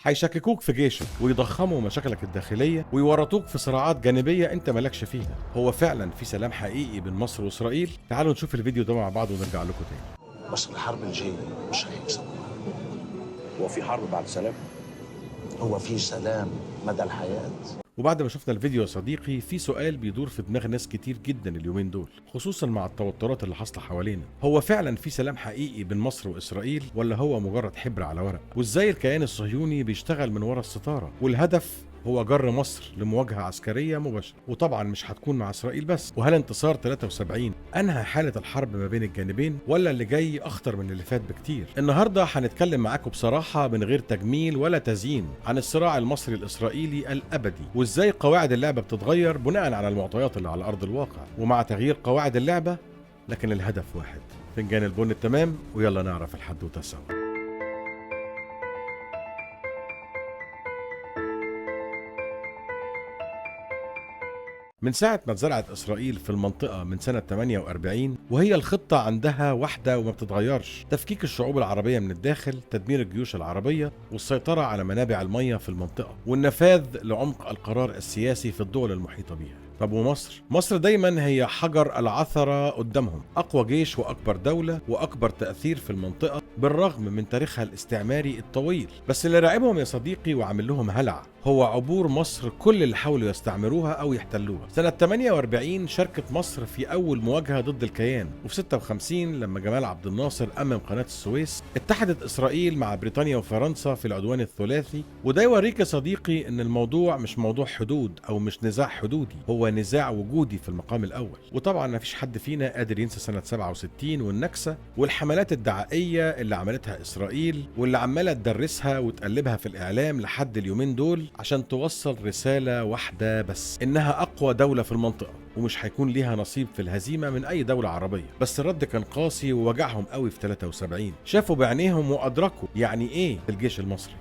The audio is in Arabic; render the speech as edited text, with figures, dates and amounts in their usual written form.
هيشككوك في جيشك ويضخموا مشاكلك الداخلية ويورطوك في صراعات جانبية انت مالكش فيها. هو فعلا في سلام حقيقي بين مصر واسرائيل؟ تعالوا نشوف الفيديو ده مع بعض ونرجع لكم تاني. بس الحرب الجاية مش هيكسب. هو في حرب بعد سلام؟ هو في سلام مدى الحياة. وبعد ما شفنا الفيديو يا صديقي، في سؤال بيدور في دماغ ناس كتير جدا اليومين دول، خصوصا مع التوترات اللي حاصله حوالينا. هو فعلا في سلام حقيقي بين مصر واسرائيل ولا هو مجرد حبر على ورق؟ وازاي الكيان الصهيوني بيشتغل من ورا الستاره؟ والهدف هو جر مصر لمواجهة عسكرية مباشرة، وطبعا مش هتكون مع إسرائيل بس. وهل انتصار 73 أنهى حالة الحرب ما بين الجانبين، ولا اللي جاي أخطر من اللي فات بكتير؟ النهاردة هنتكلم معاكم بصراحة من غير تجميل ولا تزيين عن الصراع المصري الإسرائيلي الأبدي، وإزاي قواعد اللعبة بتتغير بناء على المعطيات اللي على أرض الواقع. ومع تغيير قواعد اللعبة لكن الهدف واحد، فنجان البن التمام. ويلا نعرف الحدوتة سوا. من ساعة ما اتزرعت إسرائيل في المنطقة من سنة 48 وهي الخطة عندها واحدة وما بتتغيرش: تفكيك الشعوب العربية من الداخل، تدمير الجيوش العربية، والسيطرة على منابع المياه في المنطقة، والنفاذ لعمق القرار السياسي في الدول المحيطة بيها. طب ومصر؟ مصر دايما هي حجر العثرة قدامهم، أقوى جيش وأكبر دولة وأكبر تأثير في المنطقة بالرغم من تاريخها الاستعماري الطويل. بس اللي راعبهم يا صديقي وعامل لهم هلع هو عبور مصر كل اللي حاولوا يستعمروها أو يحتلوها. سنة 48 شاركت مصر في أول مواجهة ضد الكيان، وفي 56 لما جمال عبد الناصر أمم قناة السويس اتحدت إسرائيل مع بريطانيا وفرنسا في العدوان الثلاثي. وده يوريك يا صديقي إن الموضوع مش موضوع حدود أو مش نزاع حدودي، هو نزاع وجودي في المقام الأول. وطبعا مفيش حد فينا قادر ينسى سنة 67 والنكسة والحملات الدعائية اللي عملتها إسرائيل، واللي عمالة تدرسها وتقلبها في الإعلام لحد اليومين دول عشان توصل رسالة واحدة بس: إنها أقوى دولة في المنطقة ومش هيكون ليها نصيب في الهزيمة من أي دولة عربية. بس الرد كان قاسي ووجعهم قوي في 73. شافوا بعينيهم وأدركوا يعني إيه الجيش المصري.